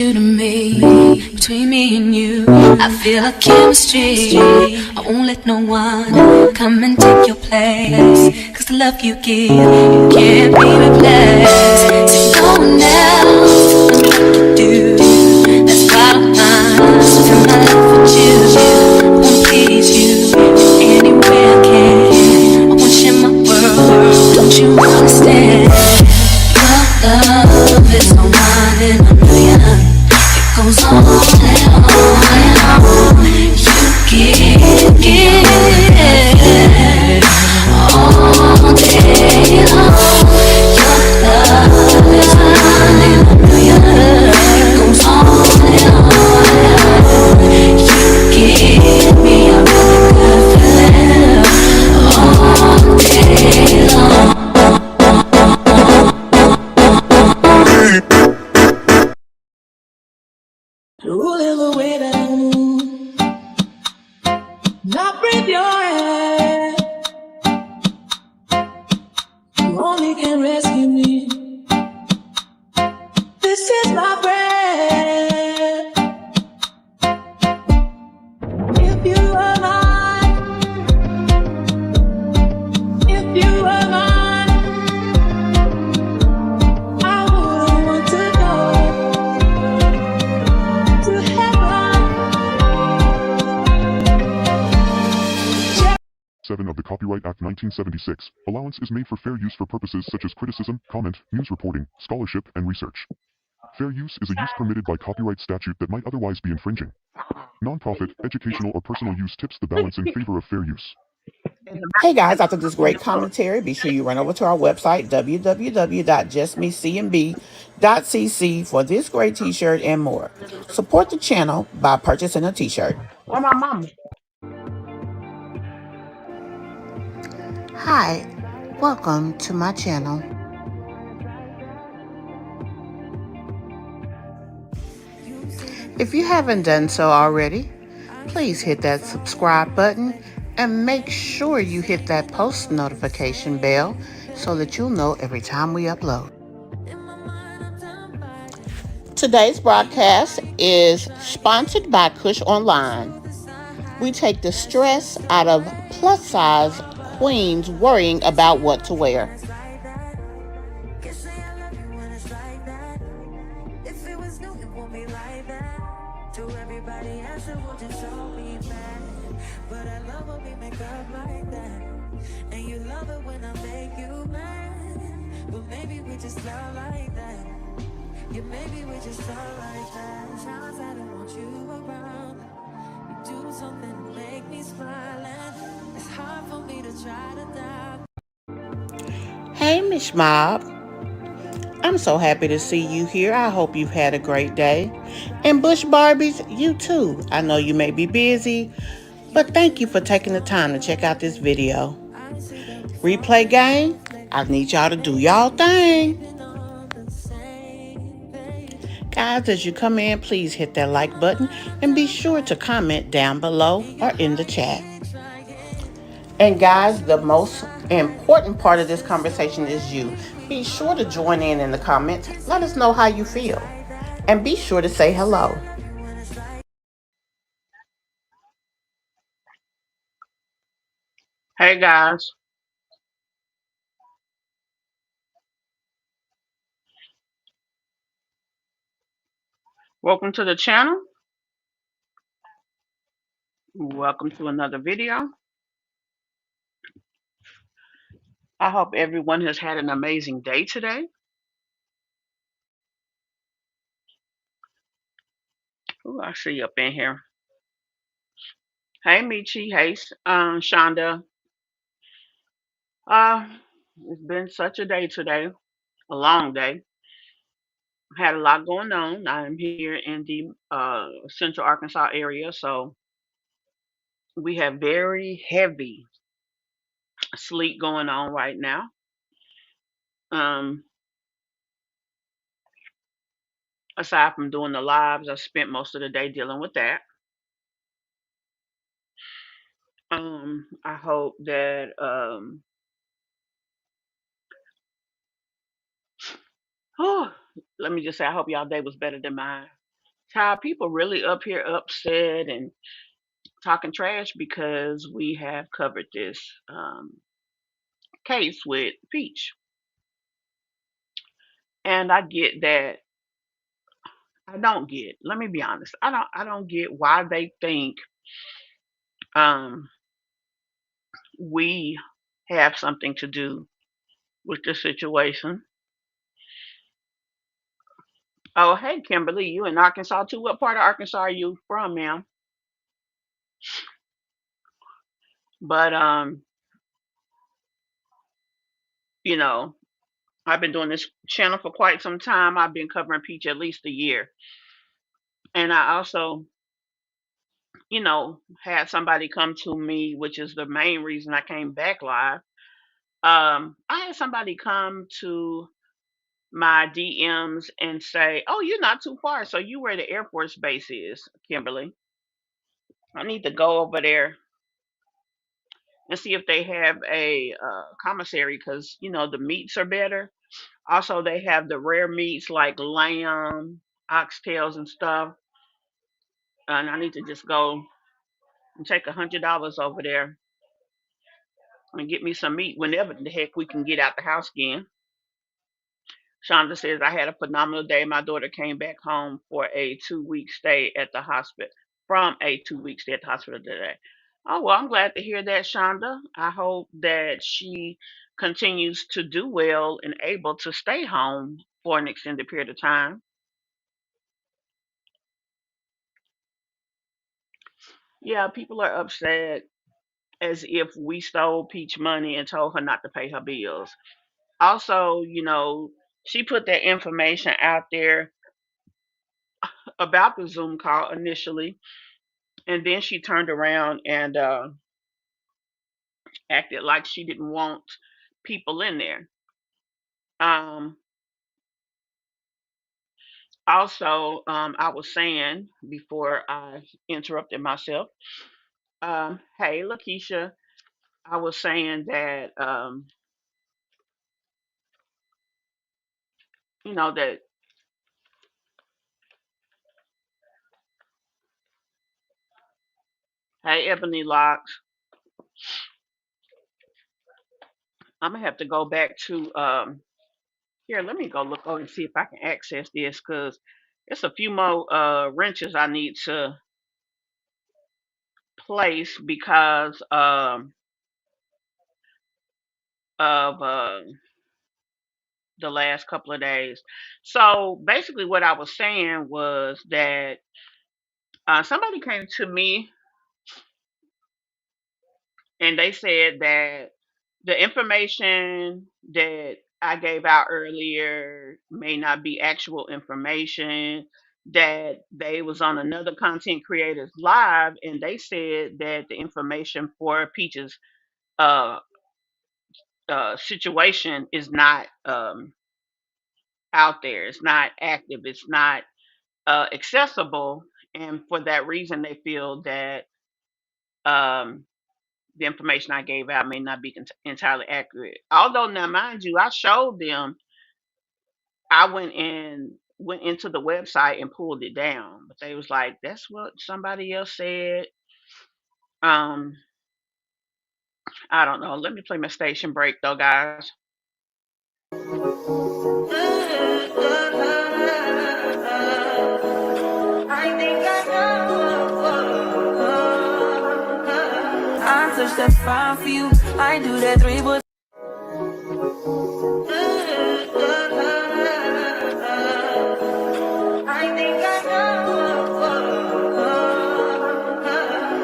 To me, between me and you, I feel a chemistry. I won't let no one come and take your place. Cause the love you give, you can't be replaced. There's no one else can do like you do. That's bottom line. Spend my life with you. I won't please you in any way I can. I won't share my world. Don't you understand? Your love is no one in a million. Goes on and on and on. You give all day long. Your love is one in a million. It goes on and on and on. You give me a really good feeling all day long. Rolling the way that I move, not breathe your hand. You only can rescue me. This is my breath. If you were mine, if you were mine, I wouldn't want to go to heaven. 7 of the Copyright Act 1976. Allowance is made for fair use for purposes such as criticism, comment, news reporting, scholarship, and research. Fair use is a use permitted by copyright statute that might otherwise be infringing. Nonprofit, educational, or personal use tips the balance in favor of fair use. Hey guys, after this great commentary, be sure you run over to our website, www.justmecmb.cc for this great t-shirt and more. Support the channel by purchasing a t-shirt. Where my mama? Hi, welcome to my channel. If you haven't done so already, please hit that subscribe button and make sure you hit that post notification bell so that you'll know every time we upload. Today's broadcast is sponsored by Kush Online. We take the stress out of plus size queens worrying about what to wear. Maybe we just love like that. Times I don't want you around. You do something to make me smile, and it's hard for me to try to doubt. Hey, Miss Mob. I'm so happy to see you here. I hope you've had a great day. And Bush Barbies, you too. I know you may be busy, but thank you for taking the time to check out this video. Replay gang, I need y'all to do y'all thing. Guys, as you come in, please hit that like button and be sure to comment down below or in the chat. And guys, the most important part of this conversation is you. Be sure to join in the comments. Let us know how you feel. And be sure to say hello. Hey guys, welcome to the channel. Welcome to another video. I hope everyone has had an amazing day today. Oh, I see you up in here. Hey Michi, hey Shonda. Uh, it's been such a day today, a long day. Had a lot going on. I'm here in the Central Arkansas area, so we have very heavy sleet going on right now. Um, aside from doing the lives, I spent most of the day dealing with that. I hope that let me just say, I hope y'all day was better than mine. Child, people really up here upset and talking trash because we have covered this case with Peach. And I get that. I don't get. Let me be honest. I don't get why they think um we have something to do with the situation. Oh, hey, Kimberly, you in Arkansas too? What part of Arkansas are you from, ma'am? But you know, I've been doing this channel for quite some time. I've been covering Peach at least a year, and I also, had somebody come to me, which is the main reason I came back live. I had somebody come to my DMs and say, "Oh, you're not too far. So you where the Air Force base is, Kimberly. I need to go over there and see if they have a commissary because the meats are better. Also, they have the rare meats like lamb, oxtails, and stuff. And I need to just go and take $100 over there and get me some meat whenever the heck we can get out the house again." Shonda says, "I had a phenomenal day. My daughter came back home for a 2 week stay at the hospital, from a 2 week stay at the hospital today." Oh, well, I'm glad to hear that, Shonda. I hope that she continues to do well and able to stay home for an extended period of time. Yeah, people are upset as if we stole Peach money and told her not to pay her bills. Also, she put that information out there about the Zoom call initially, and then she turned around and acted like she didn't want people in there. Um, Also, I was saying before I interrupted myself, hey, Lakeisha, I was saying that, that, hey, Ebony Locks, I'm going to have to go back to, here, let me go look over and see if I can access this because it's a few more wrenches I need to place because of the last couple of days. So basically, what I was saying was that somebody came to me and they said that the information that I gave out earlier may not be actual information. That they was on another content creators live, and they said that the information for Peach's uh, situation is not out there. It's not active. It's not accessible, and for that reason, they feel that um, the information I gave out may not be entirely accurate. Although, now mind you, I showed them. I went into the website and pulled it down, but they was like, "That's what somebody else said." Um, I don't know. Let me play my station break though, guys. I think I know. I touch that fine for you. I do that three, but I think I know.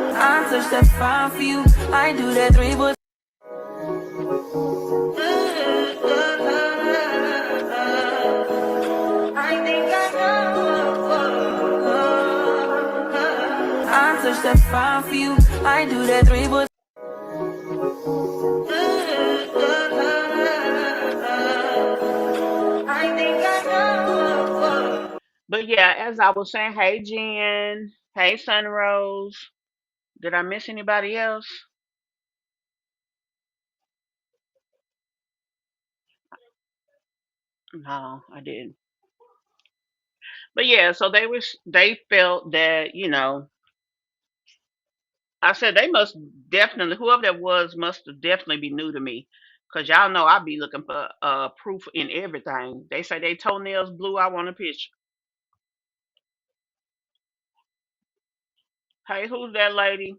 I touch that fine for you. I do that three, but I think I know. I touch that fine for you. I do that three, but I think I know. But yeah, as I was saying, hey Jen, hey Sunrose. Did I miss anybody else? No, I didn't. But yeah, so they felt that, I said they must definitely, whoever that was must have definitely be new to me. Cause y'all know I be looking for proof in everything. They say they toenails blue, I want a picture. Hey, who's that lady?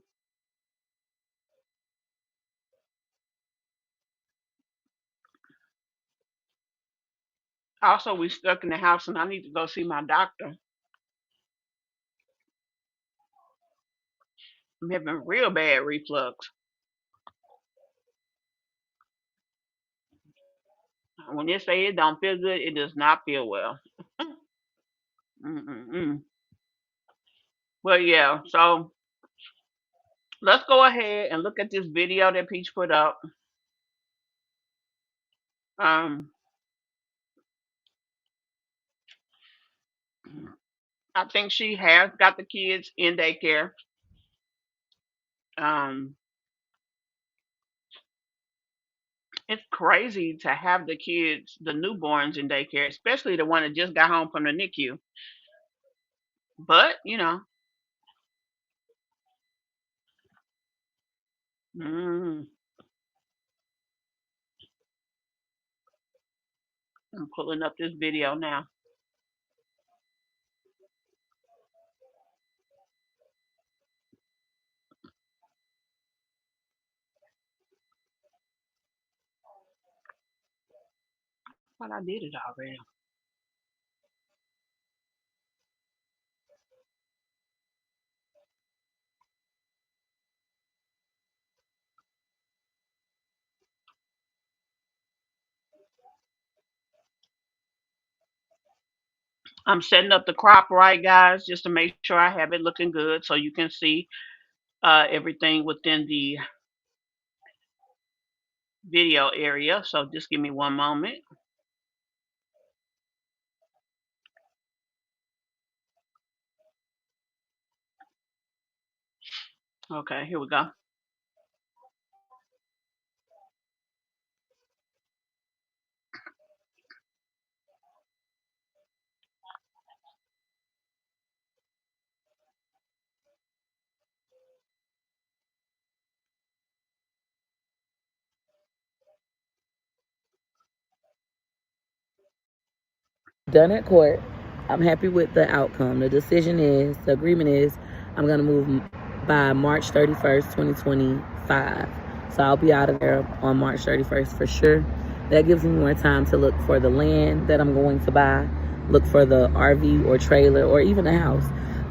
Also, we stuck in the house and I need to go see my doctor. I'm having real bad reflux. When they say it don't feel good, it does not feel well. Mm-mm-mm. Well, yeah. So let's go ahead and look at this video that Peach put up. Um, I think she has got the kids in daycare. Um, it's crazy to have the kids, the newborns in daycare, especially the one that just got home from the NICU. But, mm, I'm pulling up this video now. But I did it already. I'm setting up the crop right, guys, just to make sure I have it looking good so you can see everything within the video area. So just give me one moment. Okay, here we go. Done at court. I'm happy with the outcome. The agreement is, I'm going to move by March 31st, 2025. So I'll be out of there on March 31st for sure. That gives me more time to look for the land that I'm going to buy, look for the RV or trailer or even a house.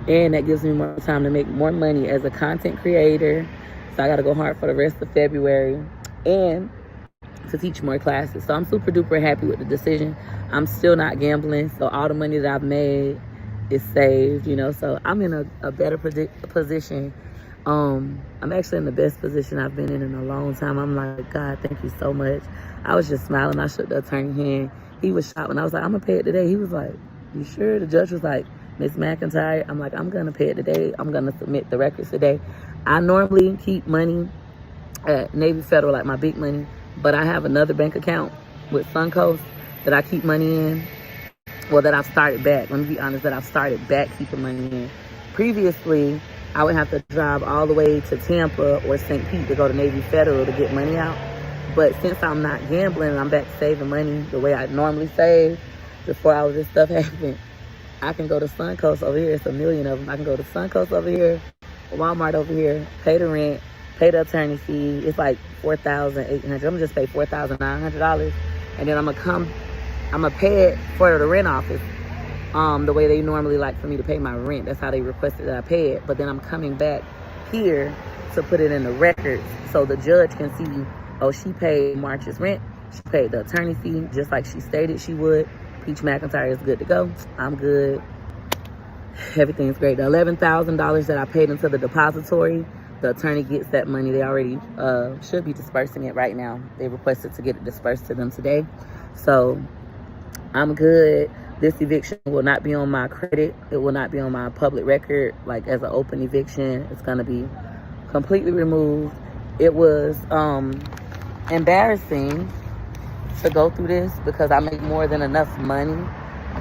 And that gives me more time to make more money as a content creator. So I got to go hard for the rest of February and to teach more classes. So I'm super duper happy with the decision. I'm still not gambling, so all the money that I've made is saved, so I'm in a better position. I'm actually in the best position I've been in a long time. I'm like, God, thank you so much. I was just smiling. I shook the attorney hand. He was shocked when I was like, I'm gonna pay it today. He was like, you sure? The judge was like, Miss Mcintyre. I'm like, I'm gonna pay it today. I'm gonna submit the records today. I normally keep money at Navy Federal, like my big money, but I have another bank account with Suncoast that I keep money in. Well, that I've started back. Let me be honest, that I've started back keeping money in. Previously, I would have to drive all the way to Tampa or St. Pete to go to Navy Federal to get money out. But since I'm not gambling and I'm back saving money the way I normally save before all of this stuff happened, I can go to Suncoast over here. It's a million of them. I can go to Suncoast over here, Walmart over here, pay the rent, pay the attorney fee. It's like $4,800. I'm gonna just pay $4,900, and then I'm gonna pay it for the rent office. The way they normally like for me to pay my rent. That's how they requested that I pay it. But then I'm coming back here to put it in the records so the judge can see, oh, she paid March's rent. She paid the attorney fee just like she stated she would. Peach Mcintyre is good to go. I'm good. Everything's great. The $11,000 that I paid into the depository, the attorney gets that money. They already should be dispersing it right now. They requested to get it dispersed to them today. So I'm good. This eviction will not be on my credit. It will not be on my public record, like as an open eviction. It's going to be completely removed. It was embarrassing to go through this because I make more than enough money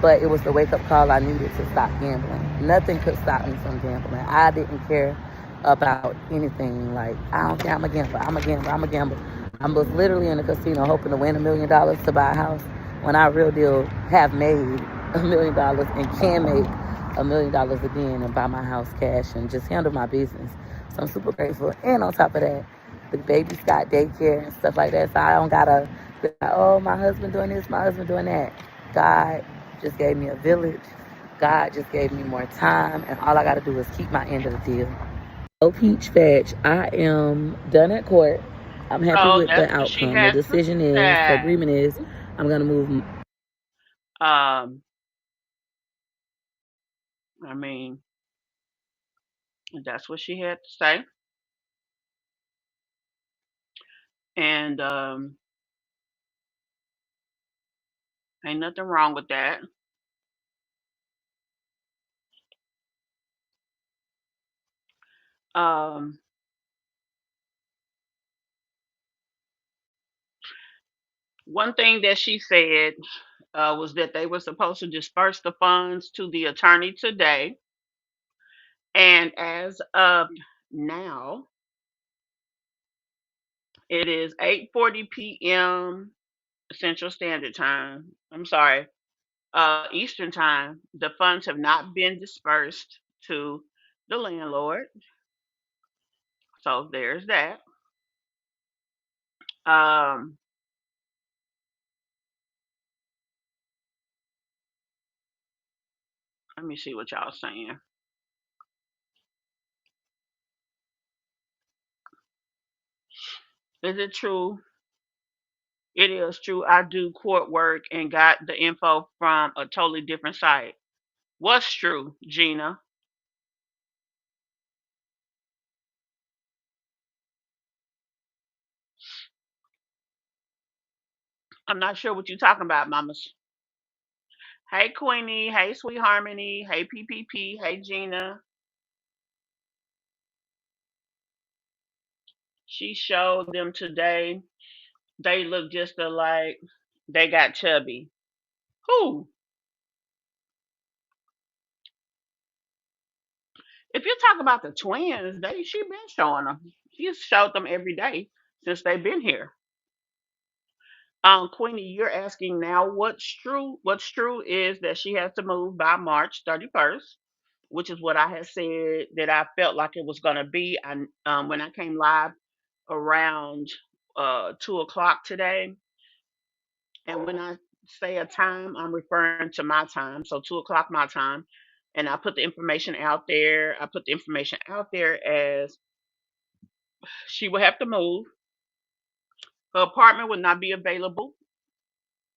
but it was the wake up call I needed to stop gambling. Nothing could stop me from gambling. I didn't care about anything. Like, I don't care, I'm a gambler, I'm a gambler, I'm a gambler. I was literally in the casino hoping to win $1 million to buy a house when I real deal have made $1 million and can make $1 million again and buy my house cash and just handle my business. So I'm super grateful. And on top of that, the baby's got daycare and stuff like that. So I don't gotta be like, oh, my husband doing this, my husband doing that. God just gave me a village. God just gave me more time, and all I got to do is keep my end of the deal. Oh, Peach Fetch, I am done at court. I'm happy So with the that's what she outcome. The had to decision is, the say. agreement is, I'm going to move. Um, I mean, that's what she had to say, and ain't nothing wrong with that. Um, One thing that she said was that they were supposed to disperse the funds to the attorney today, and as of now, it is 8:40 p.m. Central Standard Time. I'm sorry, Eastern Time. The funds have not been dispersed to the landlord, so there's that. Um, Let me see what y'all saying. Is it true? It is true. I do court work and got the info from a totally different site. What's true, Gina? I'm not sure what you're talking about, mamas. Hey, Queenie. Hey, Sweet Harmony. Hey, PPP. Hey, Gina. She showed them today. They look just alike. They got chubby. Who? If you talk about the twins, she been showing them. She's showed them every day since they've been here. Queenie, you're asking now what's true. What's true is that she has to move by March 31st, which is what I had said that I felt like it was going to be. When I came live around 2 o'clock today, and when I say a time, I'm referring to my time, so 2 o'clock my time, and I put the information out there. I put the information out there as she will have to move. Her apartment will not be available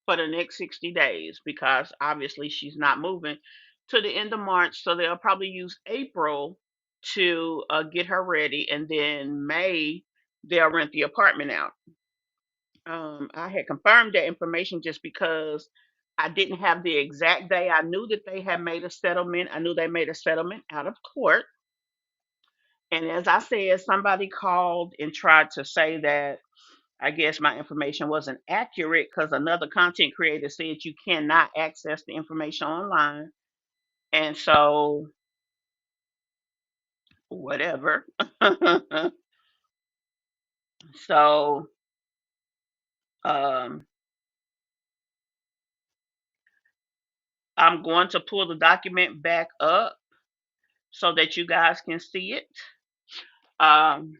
for the next 60 days because obviously she's not moving to the end of March. So they'll probably use April to get her ready. And then May, they'll rent the apartment out. I had confirmed that information just because I didn't have the exact day. I knew that they had made a settlement. I knew they made a settlement out of court. And as I said, somebody called and tried to say that I guess my information wasn't accurate because another content creator said you cannot access the information online. And so, whatever. so, um, I'm going to pull the document back up so that you guys can see it. Um,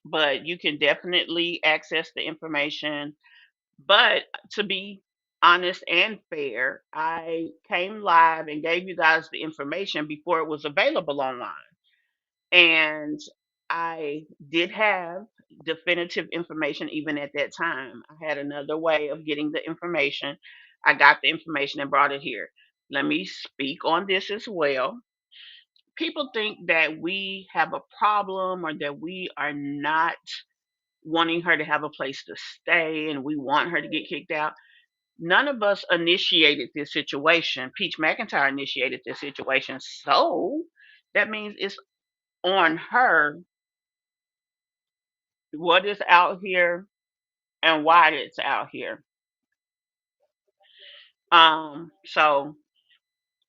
but you can definitely access the information. But to be honest and fair, I came live and gave you guys the information before it was available online. And I did have definitive information even at that time. I had another way of getting the information. I got the information and brought it here. Let me speak on this as well. People think that we have a problem or that we are not wanting her to have a place to stay and we want her to get kicked out. None of us initiated this situation. Peach McIntyre initiated this situation. So that means it's on her what is out here and why it's out here. So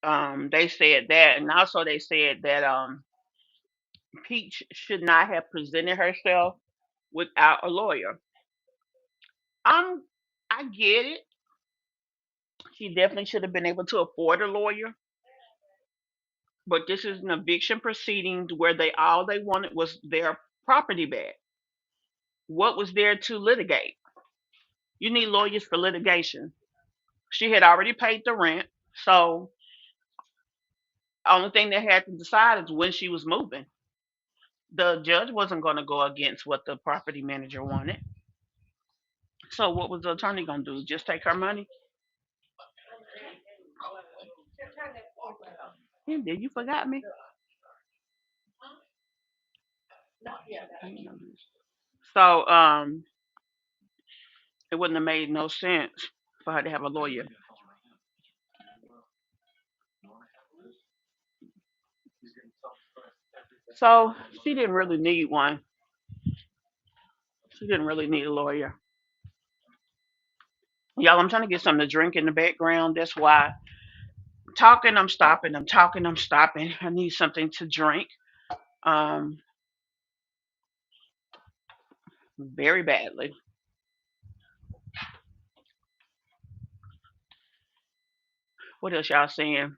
They said that, and also they said that Peach should not have presented herself without a lawyer. Um, I get it. She definitely should have been able to afford a lawyer, but this is an eviction proceeding where they wanted was their property back. What was there to litigate? You need lawyers for litigation. She had already paid the rent, so only thing they had to decide is when she was moving. The judge wasn't going to go against what the property manager wanted. So what was the attorney going to do? Just take her money? Yeah, did you forgot me? So it wouldn't have made no sense for her to have a lawyer. So she didn't really need one. She didn't really need a lawyer. Y'all, I'm trying to get something to drink in the background. That's why talking, I'm stopping. I'm talking, I'm stopping. I need something to drink. Um, very badly. What else y'all saying?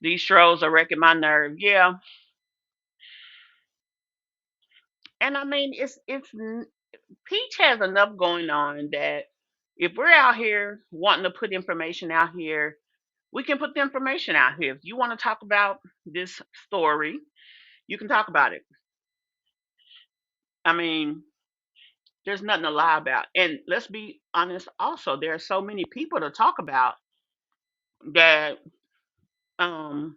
These strolls are wrecking my nerve. Yeah, and I mean Peach has enough going on that if we're out here wanting to put information out here, we can put the information out here. If you want to talk about this story, you can talk about it. I mean, there's nothing to lie about. And let's be honest also, there are so many people to talk about that um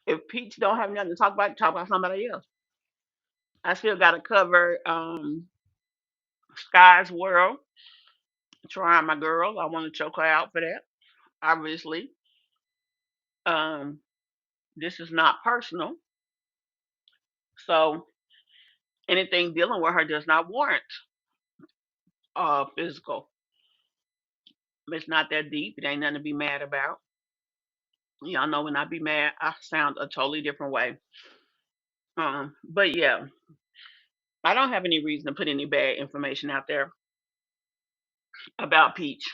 if Peach don't have nothing to talk about somebody else. I still gotta cover Sky's World, trying my girl. I want to choke her out for that. Obviously. Um this is not personal. So anything dealing with her does not warrant physical. It's not that deep. It ain't nothing to be mad about. Y'all know when I be mad, I sound a totally different way. But yeah, I don't have any reason to put any bad information out there about Peach.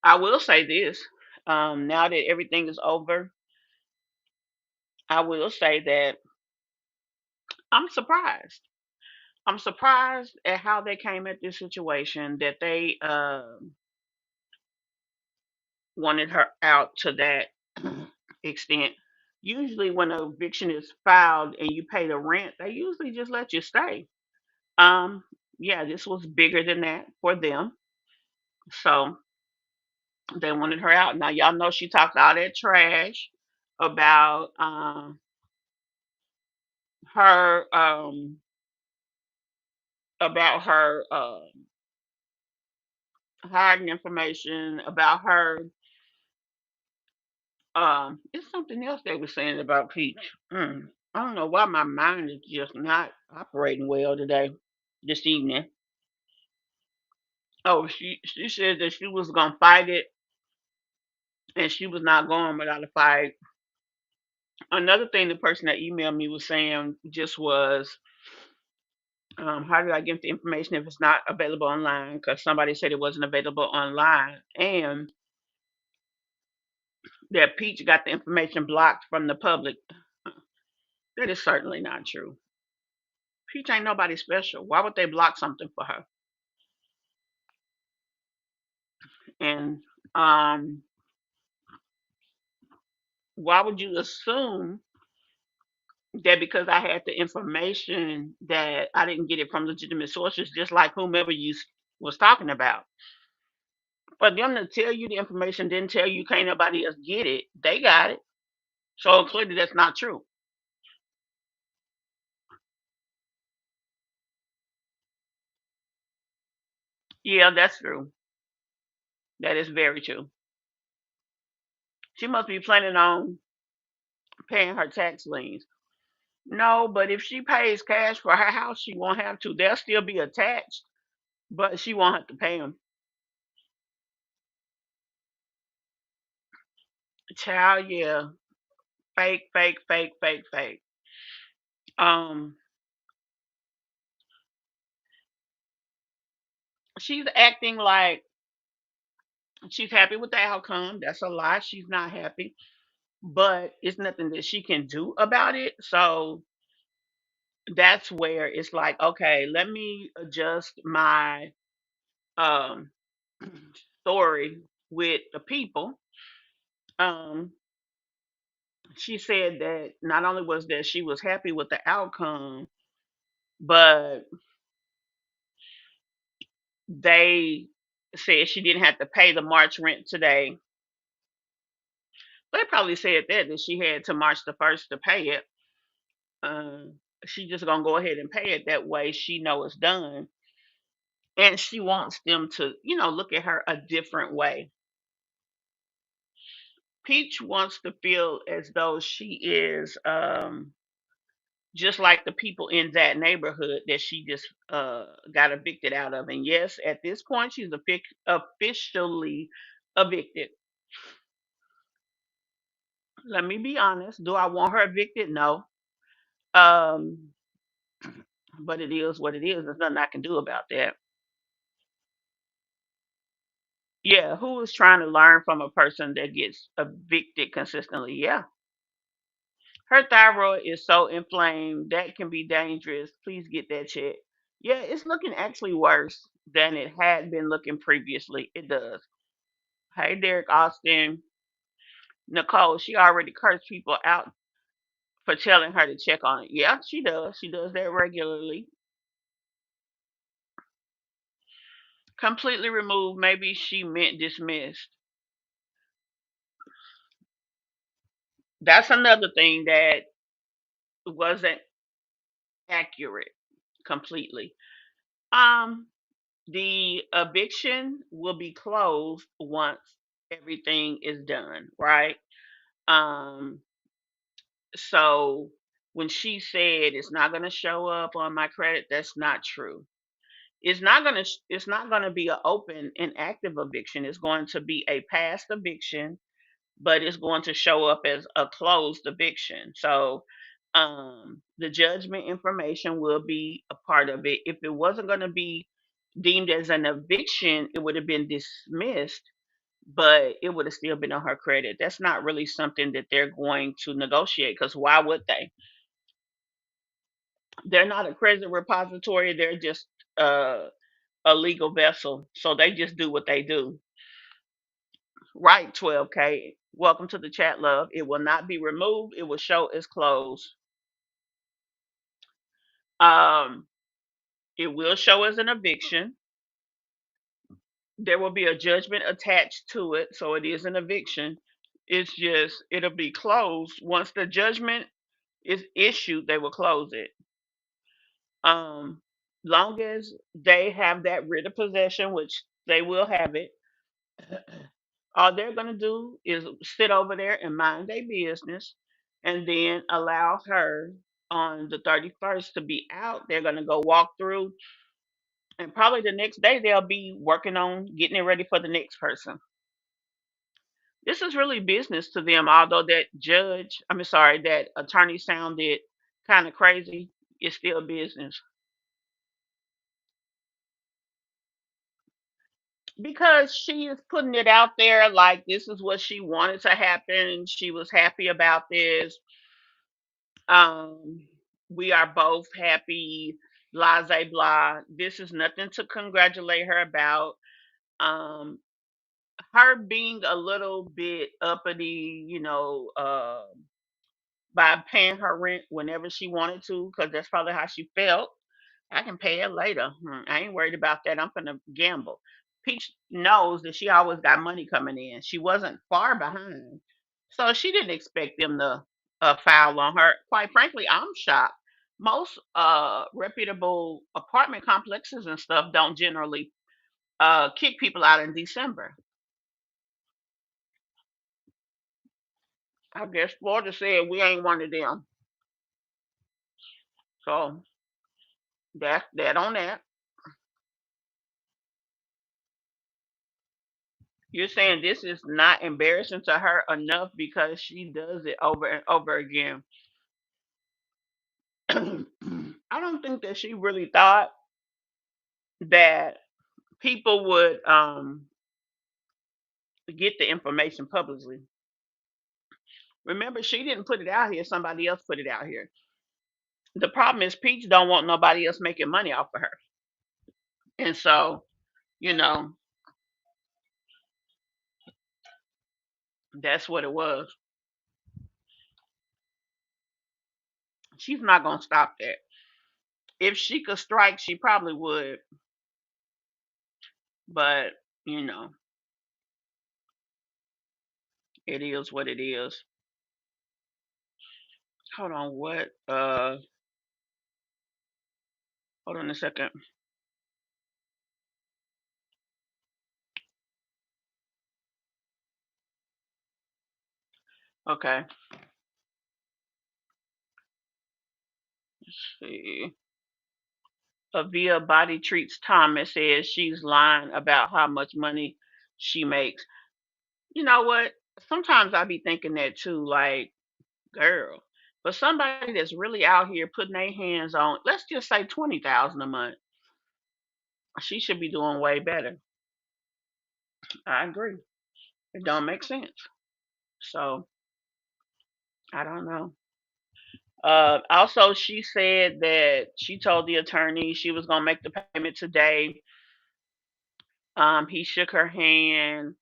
I will say this. Now that everything is over, I will say that I'm surprised. I'm surprised at how they came at this situation, that they wanted her out to that extent. Usually, when an eviction is filed and you pay the rent, they usually just let you stay. Um, yeah, this was bigger than that for them, so they wanted her out. Now, y'all know she talked all that trash about her about her hiding information about her. It's something else they were saying about Peach. I don't know why my mind is just not operating well today, this evening. Oh, she said that she was gonna fight it, and she was not going without a fight. Another thing the person that emailed me was saying just was, how do I get the information if it's not available online? Because somebody said it wasn't available online, and that Peach got the information blocked from the public. That is certainly not true. Peach ain't nobody special. Why would they block something for her? And why would you assume that because I had the information that I didn't get it from legitimate sources, just like whomever was talking about? For them to tell you the information, didn't tell you can't nobody else get it, they got it. So clearly that's not true. Yeah, that's true. That is very true. She must be planning on paying her tax liens. No, but if she pays cash for her house, she won't have to. They'll still be attached, but she won't have to pay them. Child, yeah. Fake, fake, fake, fake, fake. Um, she's acting like she's happy with the outcome. That's a lie. She's not happy. But it's nothing that she can do about it. So that's where it's like, okay, let me adjust my um story with the people. Um, she said that not only was that she was happy with the outcome, but they said she didn't have to pay the March rent today. They probably said that she had to March the 1st to pay it. She just gonna go ahead and pay it that way. She know it's done, and she wants them to, look at her a different way. Peach wants to feel as though she is just like the people in that neighborhood that she just got evicted out of. And yes, at this point, she's officially evicted. Let me be honest. Do I want her evicted? No. Um, but it is what it is. There's nothing I can do about that. Yeah, who is trying to learn from a person that gets evicted consistently? Yeah. Her thyroid is so inflamed that can be dangerous. Please get that checked. Yeah, it's looking actually worse than it had been looking previously. It does. Hey, Derek Austin. Nicole, she already cursed people out for telling her to check on it. Yeah, she does. She does that regularly. Completely removed. Maybe she meant dismissed. That's another thing that wasn't accurate completely. Um, the eviction will be closed once everything is done, right? Um, so when she said it's not going to show up on my credit, that's not true. It's not going to be an open and active eviction. It's going to be a past eviction, but it's going to show up as a closed eviction. So the judgment information will be a part of it. If it wasn't going to be deemed as an eviction, it would have been dismissed, but it would have still been on her credit. That's not really something that they're going to negotiate, because why would they? They're not a credit repository. They're just uh, a legal vessel. So they just do what they do. Right, 12K. Welcome to the chat, love. It will not be removed. It will show as closed. Um, it will show as an eviction. There will be a judgment attached to it, so it is an eviction. It's just it'll be closed once the judgment is issued. They will close it. Um, long as they have that writ of possession, which they will have it, all they're going to do is sit over there and mind their business, and then allow her on the 31st to be out. They're going to go walk through, and probably the next day they'll be working on getting it ready for the next person. This is really business to them, although that attorney sounded kind of crazy. It's still business because she is putting it out there like this is what she wanted to happen. She was happy about this. Um, we are both happy, blah, blah, blah. This is nothing to congratulate her about. Um, her being a little bit uppity, by paying her rent whenever she wanted to, because that's probably how she felt. I can pay it later. I ain't worried about that. I'm gonna gamble. Peach knows that she always got money coming in. She wasn't far behind, so she didn't expect them to foul on her. Quite frankly, I'm shocked. Most reputable apartment complexes and stuff don't generally kick people out in December. I guess Florida said we ain't one of them. So that's that on that. You're saying this is not embarrassing to her enough because she does it over and over again. I don't think that she really thought that people would get the information publicly. Remember, she didn't put it out here; somebody else put it out here. The problem is Peach don't want nobody else making money off of her, and so you know that's what it was. She's not gonna stop that. If she could strike, she probably would, but you know, it is what it is. Hold on, what? Hold on a second. Okay, let's see. Avia Body Treats Thomas says she's lying about how much money she makes. You know what? Sometimes I be thinking that too, like, girl. But somebody that's really out here putting their hands on, let's just say 20,000 a month, she should be doing way better. I agree. It don't make sense. So I don't know. Also, she said that she told the attorney she was gonna make the payment today. He shook her hand.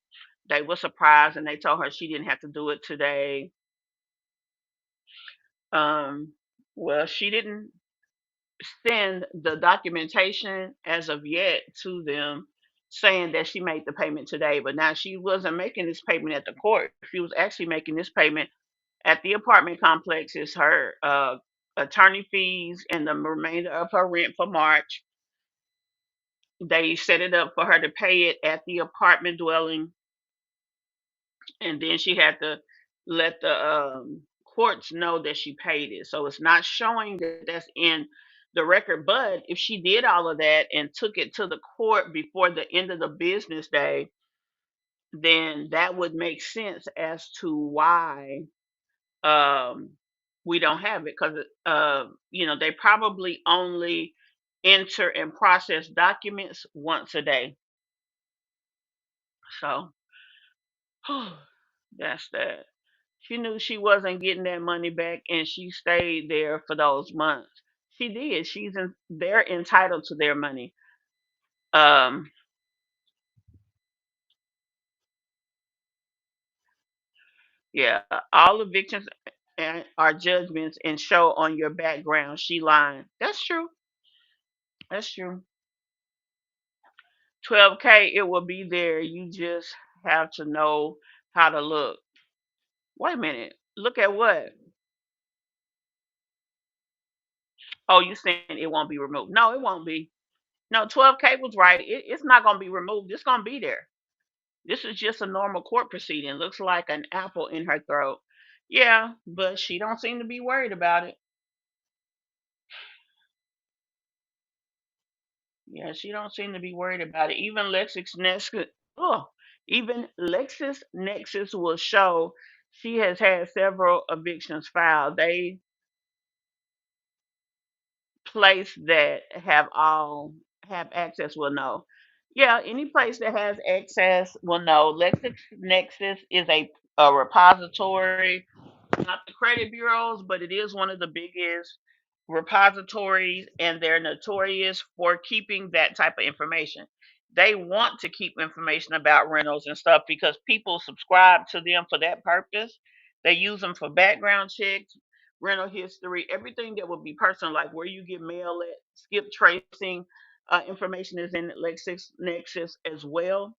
They were surprised and they told her she didn't have to do it today. Um, well, she didn't send the documentation as of yet to them saying that she made the payment today. But now she wasn't making this payment at the court. She was actually making this payment at the apartment complex. Is her attorney fees and the remainder of her rent for March. They set it up for her to pay it at the apartment dwelling, and then she had to let the courts know that she paid it. So it's not showing that that's in the record. But if she did all of that and took it to the court before the end of the business day, then that would make sense as to why um, we don't have it. Because they probably only enter and process documents once a day. So that's that. She knew she wasn't getting that money back and she stayed there for those months. She did. They're entitled to their money. Um yeah, all evictions are judgments and show on your background. She lying. That's true. That's true. 12K it will be there. You just have to know how to look. Wait a minute. Look at what? Oh, you saying it won't be removed. No, it won't be. No, 12K was right. It's not going to be removed. It's going to be there. This is just a normal court proceeding. Looks like an apple in her throat. Yeah, but she don't seem to be worried about it. Yeah, she don't seem to be worried about it. Oh, even LexisNexis will show she has had several evictions filed. They place that have access will know. Yeah, any place that has access will know. LexisNexis is a repository, not the credit bureaus, but it is one of the biggest repositories, and they're notorious for keeping that type of information. They want to keep information about rentals and stuff because people subscribe to them for that purpose. They use them for background checks, rental history, everything that would be personal, like where you get mail at, skip tracing. Information is in LexisNexis as well.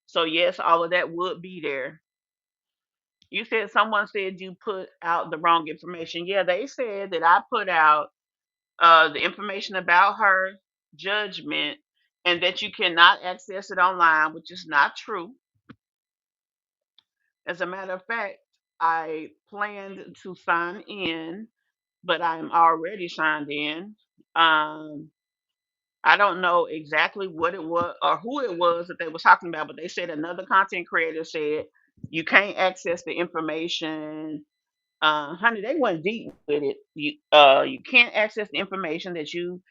So yes, all of that would be there. You said someone said you put out the wrong information. Yeah, they said that I put out the information about her judgment and that you cannot access it online, which is not true. As a matter of fact, I planned to sign in, but I'm already signed in. Um, I don't know exactly what it was or who it was that they were talking about, but they said another content creator said you can't access the information. Honey, they went deep with it. You can't access the information that you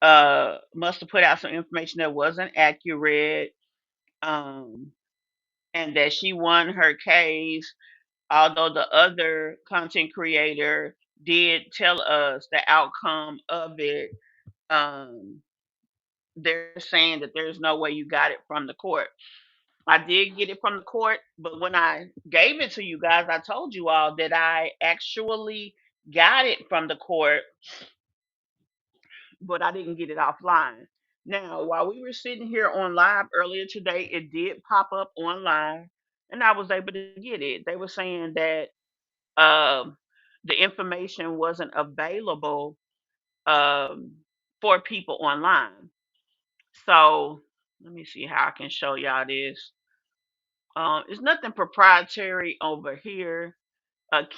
must have put out some information that wasn't accurate. Um, and that she won her case, although the other content creator did tell us the outcome of it. Um, they're saying that there's no way you got it from the court. I did get it from the court, but when I gave it to you guys, I told you all that I actually got it from the court, but I didn't get it offline. Now, while we were sitting here on live earlier today, it did pop up on live, and I was able to get it. They were saying that um, the information wasn't available um, for people online. So let me see how I can show y'all this. It's nothing proprietary over here.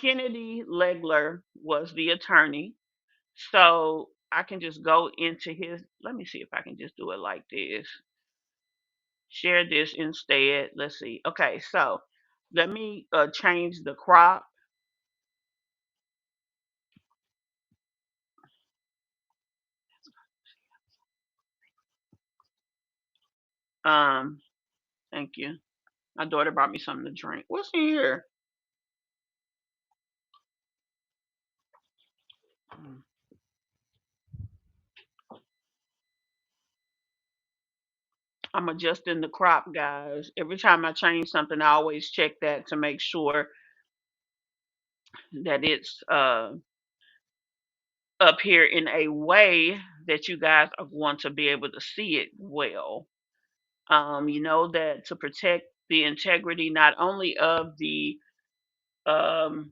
Kennedy Legler was the attorney. So I can just go into his. Let me see if I can just do it like this. Share this instead. Let's see. Okay, so let me change the crop. Um, thank you. My daughter brought me something to drink. What's in here? Mm, I'm adjusting the crop, guys. Every time I change something, I always check that to make sure that it's up here in a way that you guys are going to be able to see it well. You know that to protect the integrity not only of the um,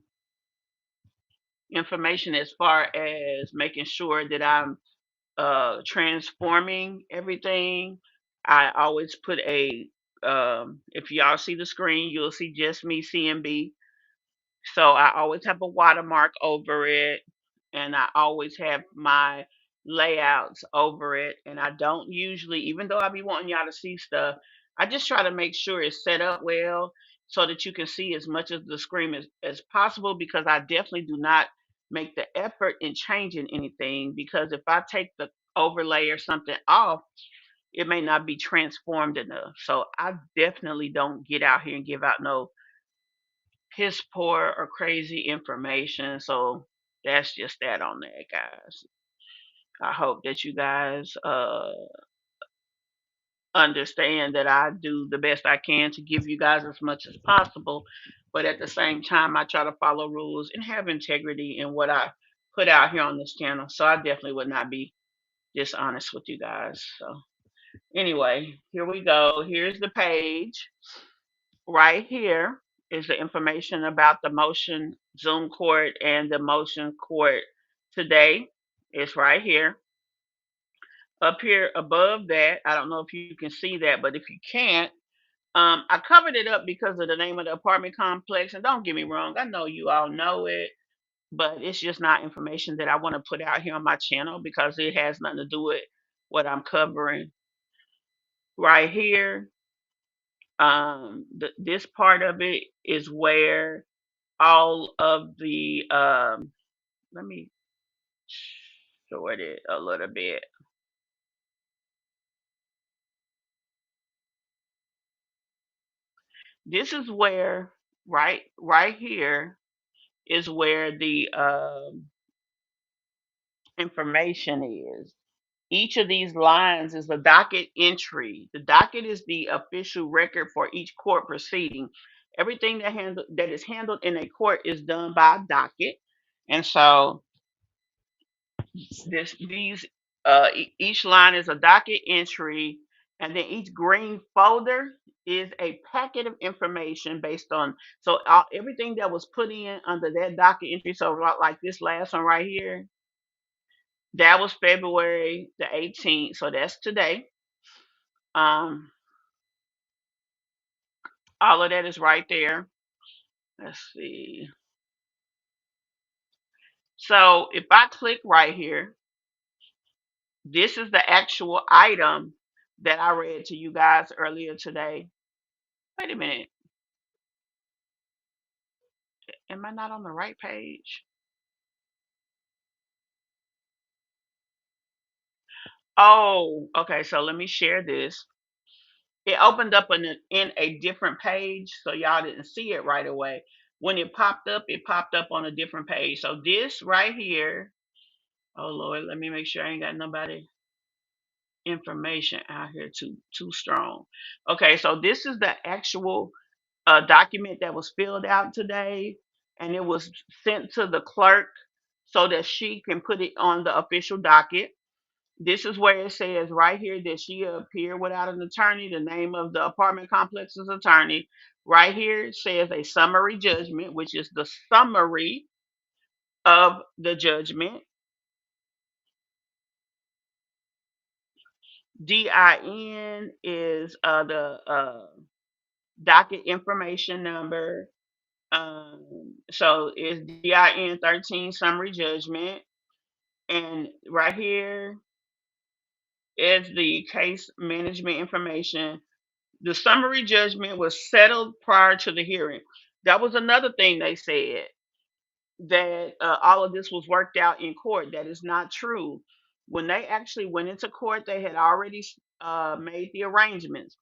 information as far as making sure that I'm transforming everything, I always put a if y'all see the screen, you'll see just me CMB. So I always have a watermark over it, and I always have my layouts over it. And I don't usually, even though I be wanting y'all to see stuff, I just try to make sure it's set up well so that you can see as much of the screen as possible, because I definitely do not make the effort in changing anything, because if I take the overlay or something off, it may not be transformed enough. So I definitely don't get out here and give out no piss poor or crazy information. So that's just that on that, guys. I hope that you guys understand that I do the best I can to give you guys as much as possible, but at the same time, I try to follow rules and have integrity in what I put out here on this channel. So I definitely would not be dishonest with you guys. So anyway, here we go. Here's the page. Right here is the information about the motion Zoom court and the motion court today. It's right here. Up here above that, I don't know if you can see that, but if you can't, I covered it up because of the name of the apartment complex. And don't get me wrong, I know you all know it, but it's just not information that I want to put out here on my channel because it has nothing to do with what I'm covering. Right here, this part of it is where all of the let me short it a little bit. This is where right here is where the information is. Each of these lines is a docket entry. The docket is the official record for each court proceeding. Everything that is handled in a court is done by a docket. And so these each line is a docket entry, and then each green folder is a packet of information based on everything that was put in under that docket entry. So like this last one right here, that was February the 18th, so that's today. um all of that is right there. Let's see. So if I click right here, This is the actual item that I read to you guys earlier today. Wait a minute. Am I not on the right page? Oh, okay. So let me share this. It opened up in a different page, so y'all didn't see it right away. When it popped up on a different page. So this right here, oh Lord, let me make sure I ain't got nobody information out here too strong. Okay, so this is the actual document that was filled out today, and it was sent to the clerk so that she can put it on the official docket. This is where it says right here that she appeared without an attorney, the name of the apartment complex's attorney. Right here it says a summary judgment, which is the summary of the judgment. DIN is the docket information number. So it's DIN 13 summary judgment. And right here is the case management information. The summary judgment was settled prior to the hearing. That was another thing they said, that all of this was worked out in court. That is not true. When they actually went into court, they had already made the arrangements.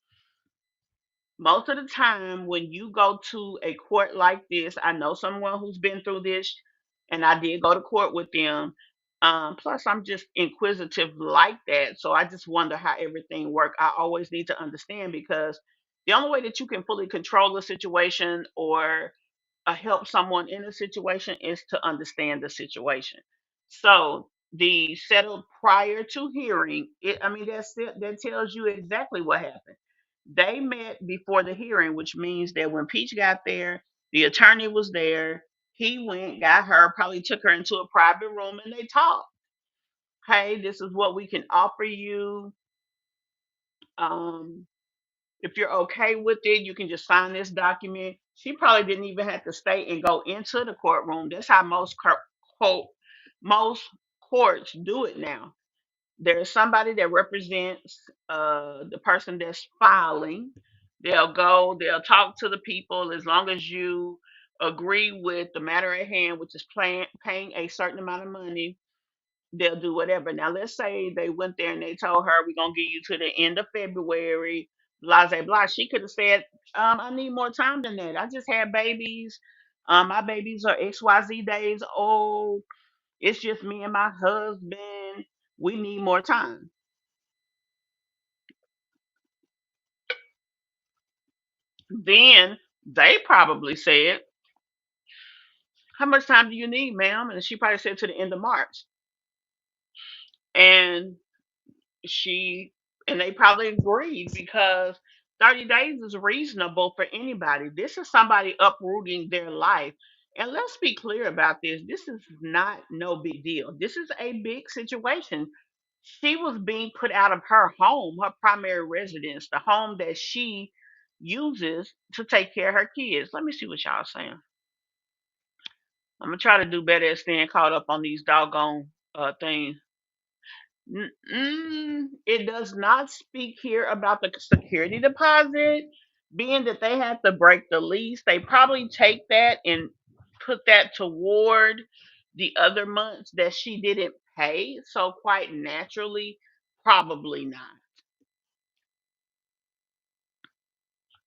Most of the time, when you go to a court like this, I know someone who's been through this, and I did go to court with them. Plus, I'm just inquisitive like that, so I just wonder how everything worked. I always need to understand, because the only way that you can fully control the situation or help someone in a situation is to understand the situation. So the settled prior to hearing, I mean, that tells you exactly what happened. They met before the hearing, which means that when Peach got there, the attorney was there. He went, got her, probably took her into a private room, and they talked. Hey, this is what we can offer you. Um, if you're okay with it, you can just sign this document. She probably didn't even have to stay and go into the courtroom. That's how quote, most courts do it now. There's somebody that represents the person that's filing. They'll go, they'll talk to the people. As long as you agree with the matter at hand, which is paying a certain amount of money, they'll do whatever. Now, let's say they went there and they told her, we're going to give you to the end of February, blah, blah, blah. She could have said, I need more time than that. I just had babies. My babies are XYZ days old. It's just me and my husband. We need more time. Then they probably said, how much time do you need, ma'am? And she probably said to the end of March. And she and they probably agreed, because 30 days is reasonable for anybody. This is somebody uprooting their life. And let's be clear about this. This is not no big deal. This is a big situation. She was being put out of her home, her primary residence, the home that she uses to take care of her kids. Let me see what y'all saying. I'm gonna try to do better at staying caught up on these doggone things. It does not speak here about the security deposit. Being that they had to break the lease, they probably take that and put that toward the other months that she didn't pay. So, quite naturally, probably not.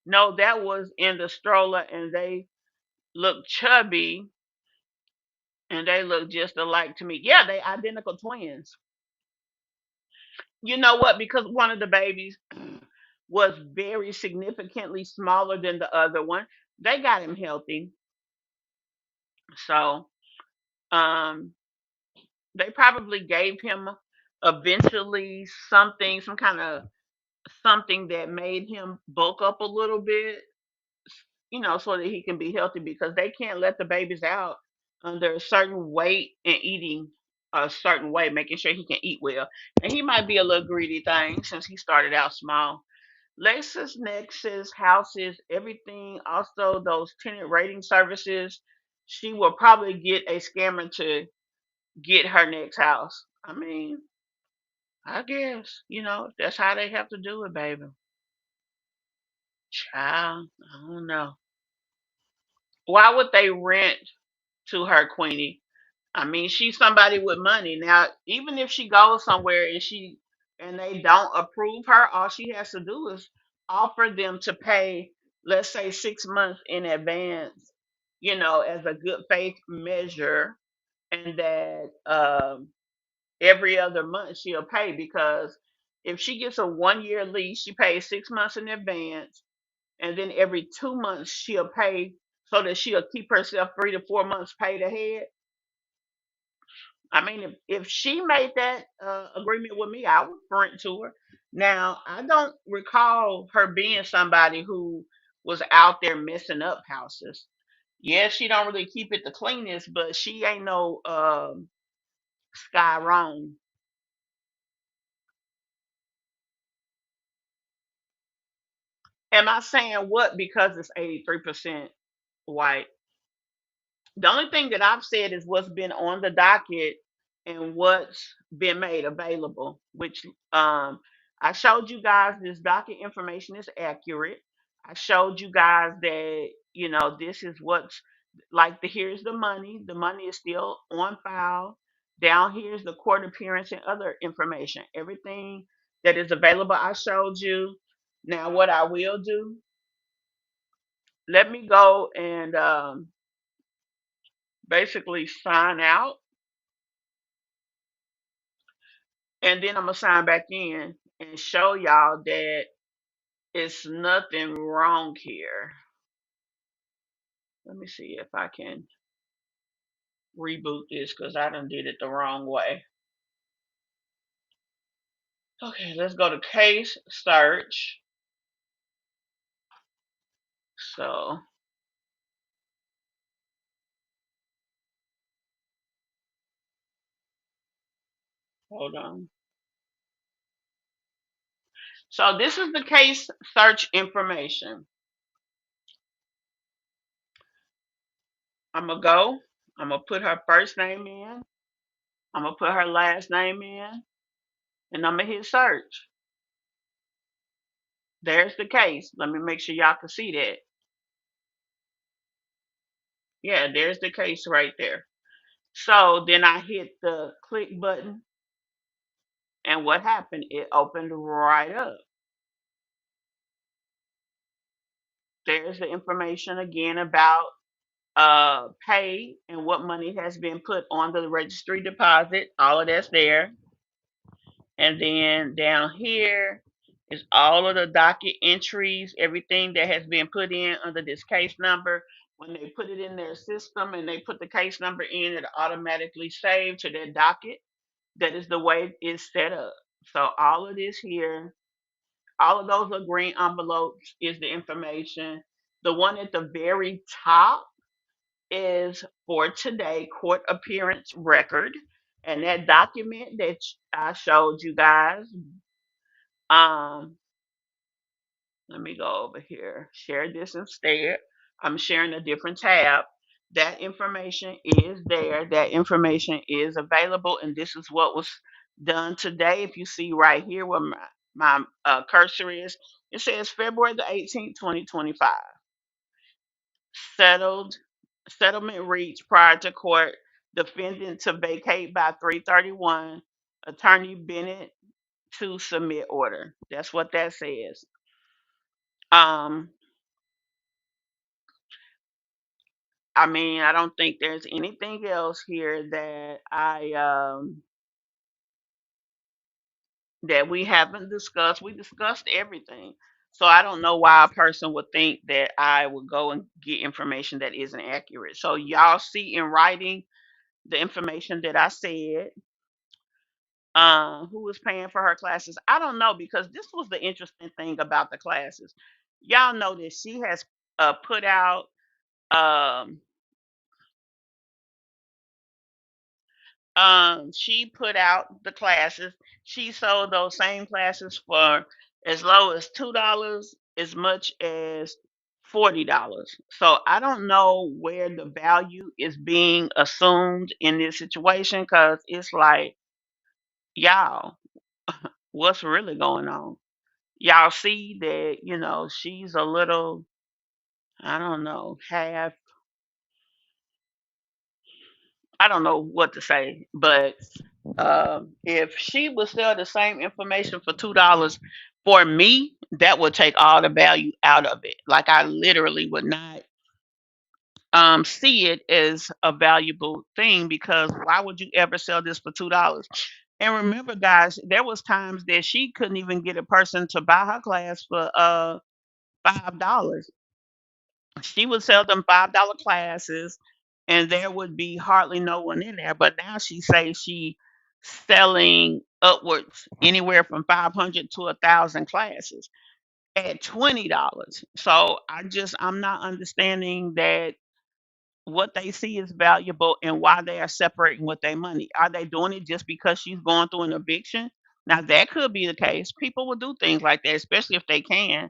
No, that was in the stroller, and they look chubby, and they look just alike to me. Yeah, they identical twins. You know what? Because one of the babies was very significantly smaller than the other one. They got him healthy. So, um, they probably gave him eventually something, some kind of something that made him bulk up a little bit, so that he can be healthy, because they can't let the babies out under a certain weight and eating a certain way, making sure he can eat well. And he might be a little greedy thing since he started out small. LexisNexis houses everything. Also, those tenant rating services. She will probably get a scammer to get her next house. I mean, I guess, that's how they have to do it, baby. Child, I don't know. Why would they rent to her, Queenie? I mean, she's somebody with money. Now, even if she goes somewhere and they don't approve her, all she has to do is offer them to pay, let's say 6 months in advance, as a good faith measure, and that every other month she'll pay, because if she gets a 1 year lease, she pays 6 months in advance, and then every 2 months she'll pay, so that she'll keep herself 3 to 4 months paid ahead. I mean, if she made that agreement with me, I would rent to her. Now, I don't recall her being somebody who was out there messing up houses. Yeah, she don't really keep it the cleanest, but she ain't no Sky Roan. Am I saying what because it's 83% white? The only thing that I've said is what's been on the docket and what's been made available, which I showed you guys this docket information is accurate. I showed you guys that, this is what's like here's the money. The money is still on file. Down here's the court appearance and other information. Everything that is available, I showed you. Now, what I will do, let me go and basically sign out, and then I'm gonna sign back in and show y'all that it's nothing wrong here. Let me see if I can reboot this because I done did it the wrong way. Okay, let's go to case search. So hold on. So this is the case search information. I'm gonna go. I'm gonna put her first name in. I'm gonna put her last name in, and I'm gonna hit search. There's the case. Let me make sure y'all can see that. Yeah, there's the case right there. So then I hit the click button, and what happened? It opened right up. There's the information again about pay and what money has been put on the registry deposit. All of that's there. And then down here is all of the docket entries, everything that has been put in under this case number. When they put it in their system and they put the case number in, it automatically saves to their docket. That is the way it's set up. So all of this here, all of those little green envelopes is the information. The one at the very top is for today court appearance record, and that document that I showed you guys. Um, Let me go over here. Share this instead. I'm sharing a different tab. That information is there. That information is available, and this is what was done today. If you see right here where my cursor is, it says February the 18th, 2025. Settled Settlement reached prior to court. Defendant to vacate by 331. Attorney Bennett to submit order. That's what that says. Um, I mean, I don't think there's anything else here that that we haven't discussed. We discussed everything. So I don't know why a person would think that I would go and get information that isn't accurate. So y'all see in writing the information that I said. Who was paying for her classes? I don't know, because this was the interesting thing about the classes. Y'all know that she has put out um she put out the classes. She sold those same classes for as low as $2, as much as $40. So I don't know where the value is being assumed in this situation, because it's like, y'all. what's really going on. Y'all see that, she's a little, I don't know, half, I don't know what to say, but if she would sell the same information for $2 for me, that would take all the value out of it. Like I literally would not see it as a valuable thing because why would you ever sell this for $2? And remember, guys, there was times that she couldn't even get a person to buy her class for $5. She would sell them $5 classes, and there would be hardly no one in there. But now she says she selling upwards anywhere from 500 to 1,000 classes at $20. So I'm not understanding that what they see is valuable and why they are separating with their money. Are they doing it just because she's going through an eviction? Now that could be the case. People will do things like that, especially if they can.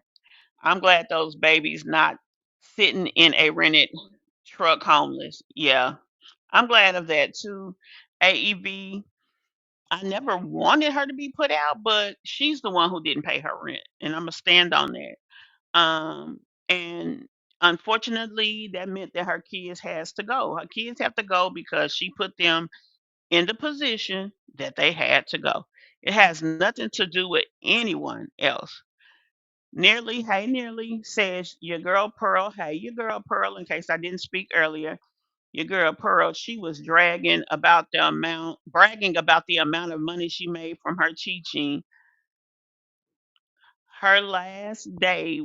I'm glad those babies not sitting in a rented truck homeless. Yeah. I'm glad of that too. AEV, I never wanted her to be put out, but she's the one who didn't pay her rent. And I'm gonna stand on that. And unfortunately that meant that her kids has to go. Her kids have to go because she put them in the position that they had to go. It has nothing to do with anyone else. Nearly, hey, Nearly says, your girl Pearl, hey, your girl Pearl, in case I didn't speak earlier, your girl Pearl, she was bragging about the amount of money she made from her teaching. Her last day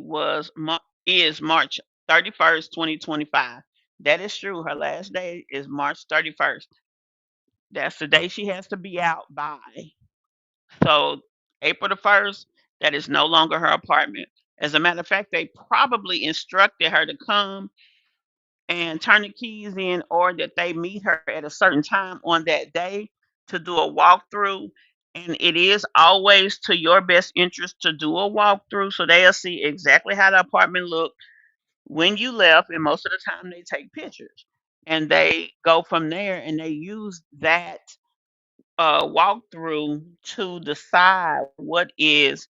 is March 31st, 2025. That is true. Her last day is March 31st. That's the day she has to be out by. So April the 1st, that is no longer her apartment. As a matter of fact, they probably instructed her to come and turn the keys in or that they meet her at a certain time on that day to do a walkthrough. And it is always to your best interest to do a walkthrough so they'll see exactly how the apartment looked when you left. And most of the time, they take pictures and they go from there and they use that walkthrough to decide what is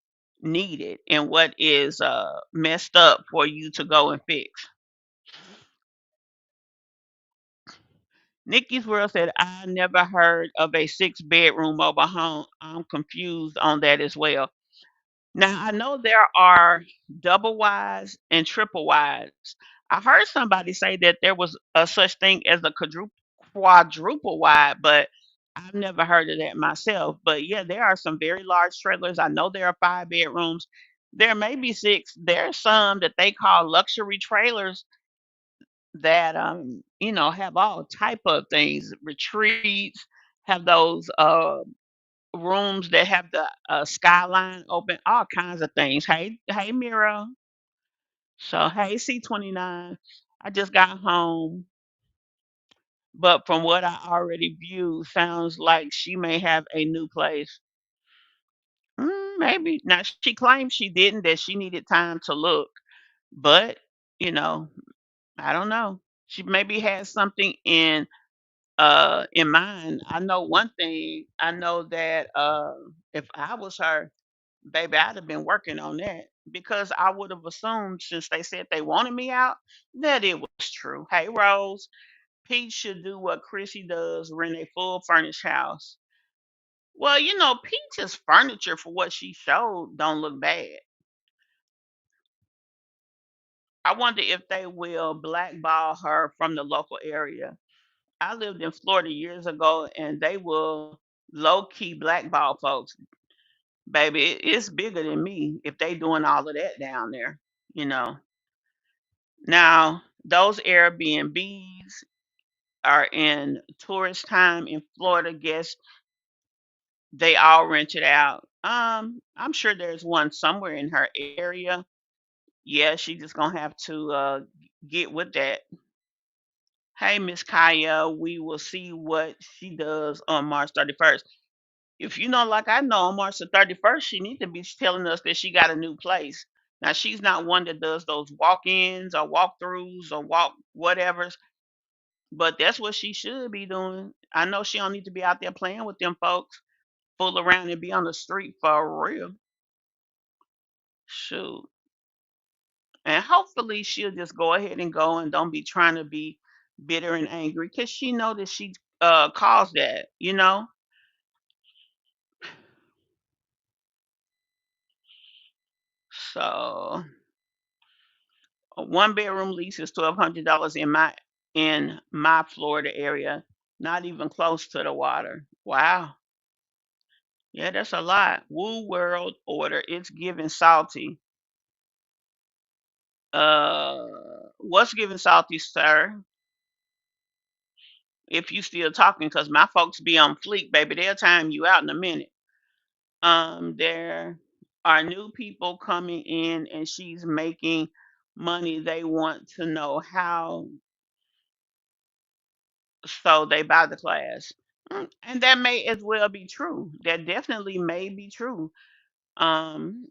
needed and what is messed up for you to go and fix. Nikki's World said, I never heard of a six-bedroom mobile home. I'm confused on that as well. Now, I know there are double wides and triple wides. I heard somebody say that there was a such thing as a quadruple wide, but I've never heard of that myself. But yeah, there are some very large trailers. I know there are 5 bedrooms. There may be six. There are some that they call luxury trailers that have all type of things, retreats, have those rooms that have the skyline open, all kinds of things. Hey Mira. So hey C29. I just got home, but from what I already viewed, sounds like she may have a new place. Maybe. Now she claims she didn't, that she needed time to look, but you know, I don't know. She maybe has something in mind. I know one thing. I know that if I was her, baby, I'd have been working on that because I would have assumed since they said they wanted me out that it was true. Hey Rose, Pete should do what Chrissy does, rent a full furnished house. Well, Peach's furniture for what she showed don't look bad. I wonder if they will blackball her from the local area. I lived in Florida years ago, and they will low key blackball folks. Baby, it's bigger than me if they doing all of that down there. You know. Now those Airbnbs are in tourist time in Florida. Guess they all rented out. I'm sure there's one somewhere in her area. Yeah, she just gonna have to get with that. Hey, Miss Kaya, we will see what she does on March 31st. If you know, like I know, on March the 31st, she needs to be telling us that she got a new place. Now, she's not one that does those walk-ins or walk-throughs or walk whatevers, but that's what she should be doing. I know she don't need to be out there playing with them folks. fool around and be on the street for real. Shoot. And hopefully she'll just go ahead and go and don't be trying to be bitter and angry because she know that she caused that, you know. So a one bedroom lease is $1,200 in my Florida area, not even close to the water. Wow. Yeah, that's a lot. Woo world order. It's giving salty. Uh, what's giving salty, sir? If you still talking, cause my folks be on fleek, baby. They'll time you out in a minute. There are new people coming in, and she's making money. They want to know how, so they buy the class. And that may as well be true. That definitely may be true.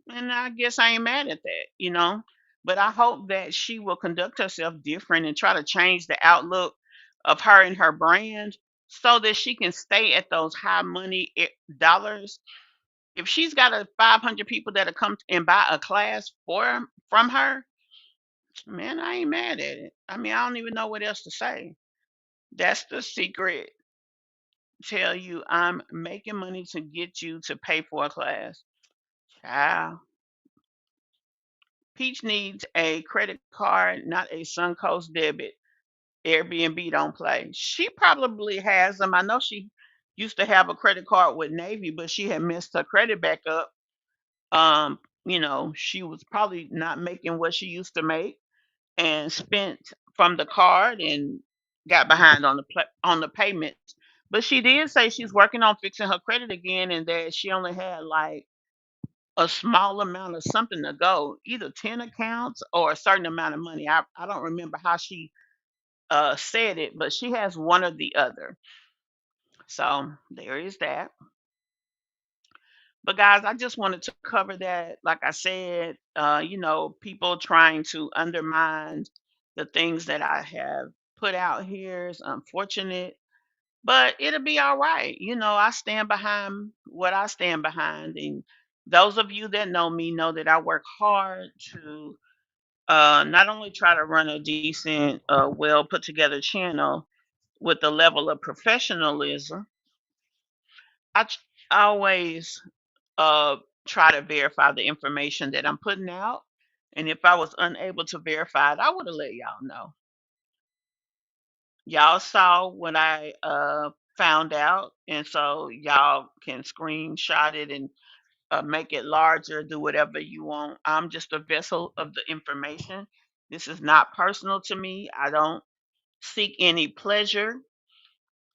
And I guess I ain't mad at that, you know. But I hope that she will conduct herself different and try to change the outlook of her and her brand so that she can stay at those high money dollars. If she's got a 500 people that'll come and buy a class from her, man, I ain't mad at it. I mean, I don't even know what else to say. That's the secret. Tell you I'm making money to get you to pay for a class. Child. Peach needs a credit card, not a Suncoast debit. Airbnb don't play. She probably has them. I know she used to have a credit card with Navy, but she had messed her credit back up. She was probably not making what she used to make and spent from the card and got behind on on the payments. But she did say she's working on fixing her credit again and that she only had like a small amount of something to go, either 10 accounts or a certain amount of money. I don't remember how she said it, but she has one or the other. So there is that. But guys, I just wanted to cover that. Like I said, people trying to undermine the things that I have put out here is unfortunate, but it'll be all right. I stand behind what I stand behind. And those of you that know me know that I work hard to not only try to run a decent, well put together channel with the level of professionalism, I always uh, try to verify the information that I'm putting out. And if I was unable to verify it, I would have let y'all know. Y'all saw what I found out, and so y'all can screenshot it and make it larger, do whatever you want. I'm just a vessel of the information. This is not personal to me. I don't seek any pleasure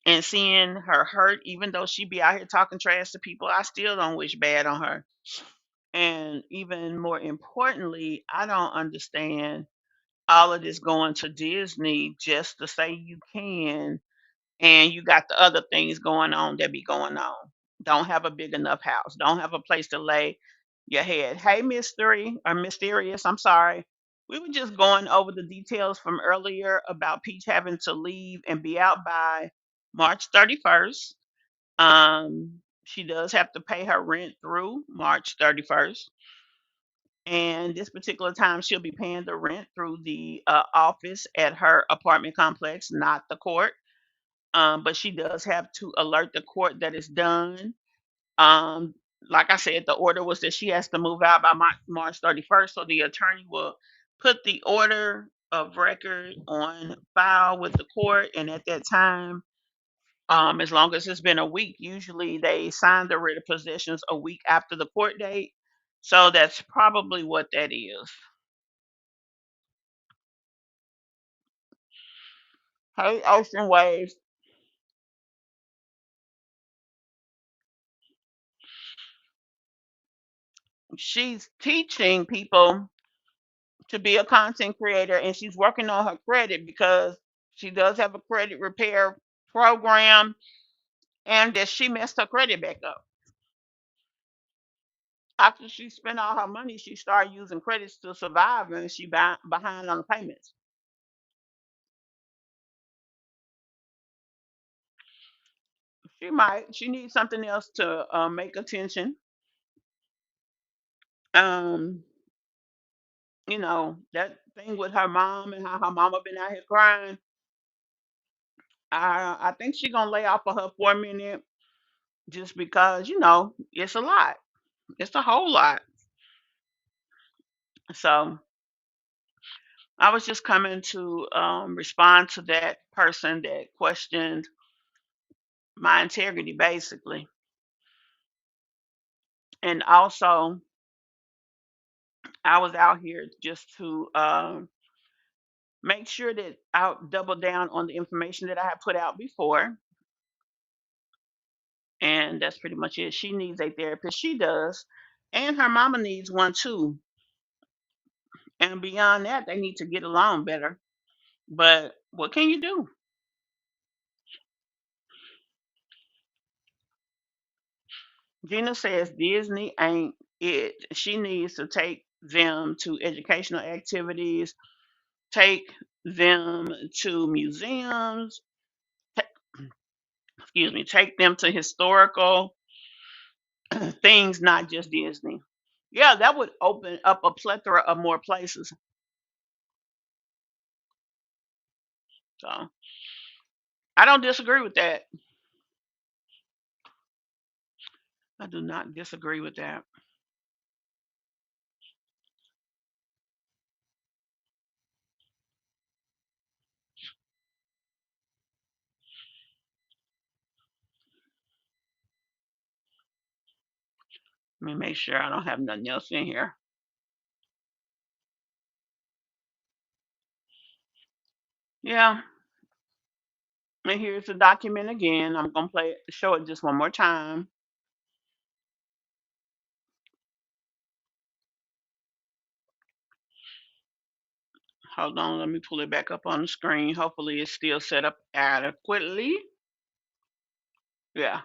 in seeing her hurt, even though she be out here talking trash to people. I still don't wish bad on her. And even more importantly, I don't understand all of this going to Disney just to say you can, and you got the other things going on that be going on. Don't have a big enough house. Don't have a place to lay your head. Hey, Mystery or Mysterious, I'm sorry. We were just going over the details from earlier about Peach having to leave and be out by March 31st. She does have to pay her rent through March 31st. And this particular time, she'll be paying the rent through the office at her apartment complex, not the court. But she does have to alert the court that it's done. Um, like I said, the order was that she has to move out by March 31st. So the attorney will put the order of record on file with the court. And at that time, as long as it's been a week, usually they sign the writ of possessions a week after the court date. So that's probably what that is. Hey, Ocean Waves. She's teaching people to be a content creator and she's working on her credit because she does have a credit repair program and that she messed her credit back up. After she spent all her money, she started using credits to survive and she behind on the payments. She might. She needs something else to make attention. Um, that thing with her mom and how her mama been out here crying. I think she gonna lay off of her for a minute just because it's a lot. It's a whole lot. So I was just coming to respond to that person that questioned my integrity, basically, and also I was out here just to make sure that I double down on the information that I had put out before. And that's pretty much it. She needs a therapist. She does. And her mama needs one too. And beyond that, they need to get along better. But what can you do? Gina says Disney ain't it. She needs to take them to educational activities, take them to museums, excuse me, take them to historical things, not just Disney. Yeah, that would open up a plethora of more places. So I don't disagree with that. I do not disagree with that. Let me make sure I don't have nothing else in here. Yeah, and here's the document again. I'm gonna show it just one more time. Hold on, let me pull it back up on the screen. Hopefully it's still set up adequately. Yeah.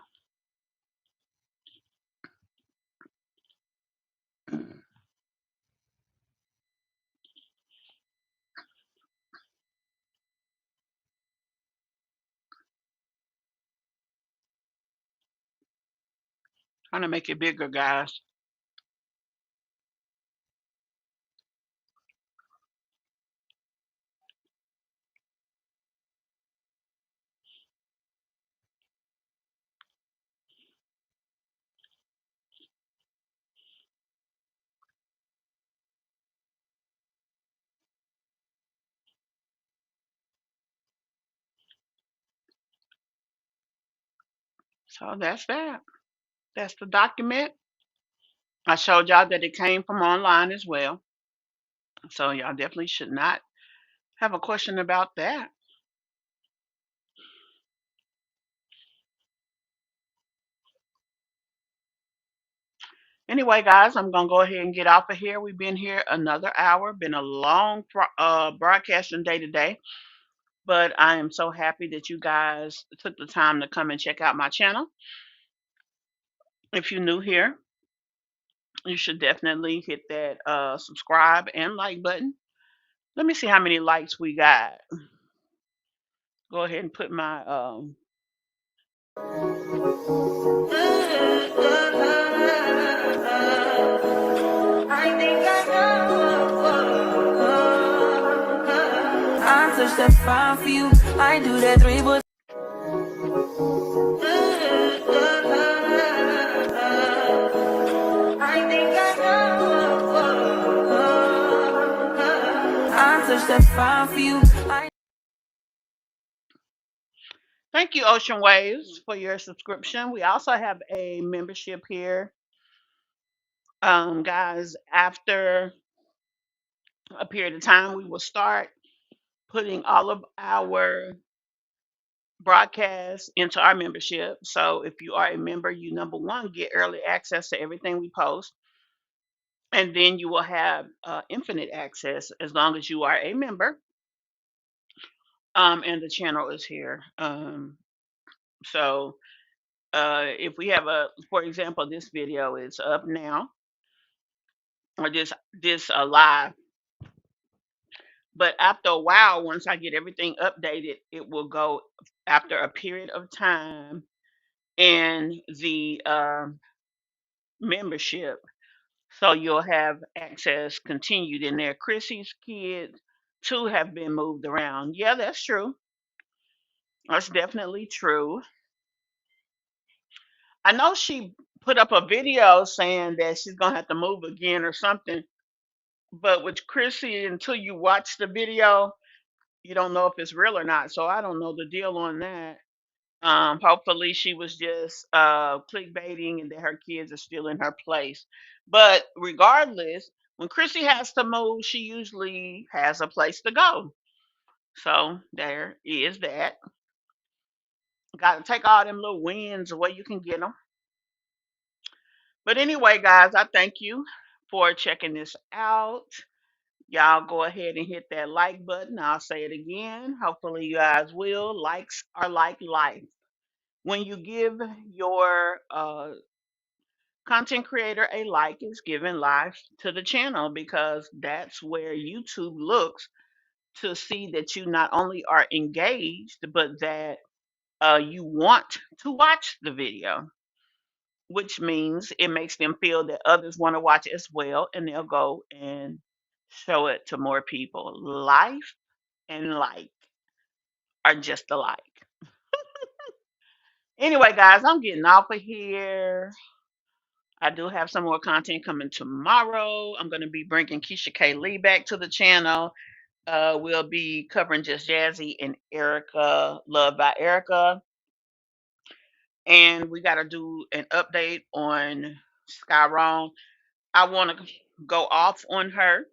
Trying to make it bigger, guys. So that's that. That's the document. I showed y'all that it came from online as well. So y'all definitely should not have a question about that. Anyway, guys, I'm gonna go ahead and get off of here. We've been here another hour. Been a long broadcasting day today, but I am so happy that you guys took the time to come and check out my channel. If you're new here, you should definitely hit that subscribe and like button. Let me see how many likes we got. Go ahead and put my I think I know. I touch that fine for you. I do that three, but I think I know. I touch that fine for you. thank you, Ocean Waves, for your subscription. We also have a membership here. Guys, after a period of time, we will start putting all of our broadcasts into our membership. So if you are a member, you number one get early access to everything we post, and then you will have infinite access as long as you are a member. And the channel is here. So if we have for example, this video is up now, or this live. But after a while, once I get everything updated, it will go after a period of time. in the membership. So you'll have access continued in there. Chrissy's kids too have been moved around. Yeah, that's true. That's definitely true. I know she put up a video saying that she's gonna have to move again or something. But with Chrissy, until you watch the video, you don't know if it's real or not. So I don't know the deal on that. Hopefully she was just clickbaiting and that her kids are still in her place. But regardless, when Chrissy has to move, she usually has a place to go. So there is that. Got to take all them little wins where you can get them. But anyway, guys, I thank you for checking this out. Y'all go ahead and hit that like button. I'll say it again. Hopefully, you guys will. Likes are like life. When you give your content creator a like, it's giving life to the channel because that's where YouTube looks to see that you not only are engaged, but that you want to watch the video, which means it makes them feel that others want to watch as well, and they'll go and show it to more people. Life and like are just alike. Anyway, guys, I'm getting off of here. I do have some more content coming tomorrow. I'm going to be bringing Keisha K. Lee back to the channel. We'll be covering Just Jazzy and Erica, Love by Erica. And we got to do an update on Sky Wrong. I want to go off on her,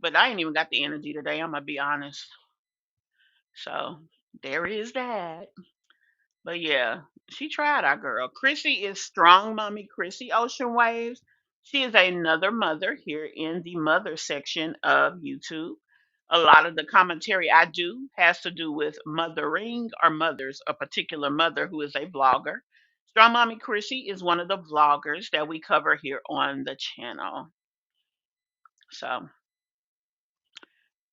but I ain't even got the energy today. I'm going to be honest. So there is that. But yeah, she tried our girl. Chrissy is Strong Mommy Chrissy Ocean Waves. She is another mother here in the mother section of YouTube. A lot of the commentary I do has to do with mothering or mothers, a particular mother who is a vlogger. Strong Mommy Chrissy is one of the vloggers that we cover here on the channel. So,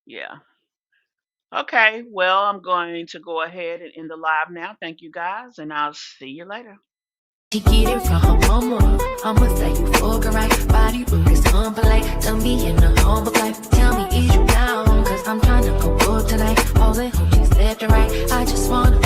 yeah. Okay, well, I'm going to go ahead and end the live now. Thank you guys, and I'll see you later. She get it from her mama. I'ma say you fuck her right. Body rude is unpolite. Tell me in a humble life. Tell me is you down? Cause I'm trying to go up tonight. All the hoes just left and right. I just wanna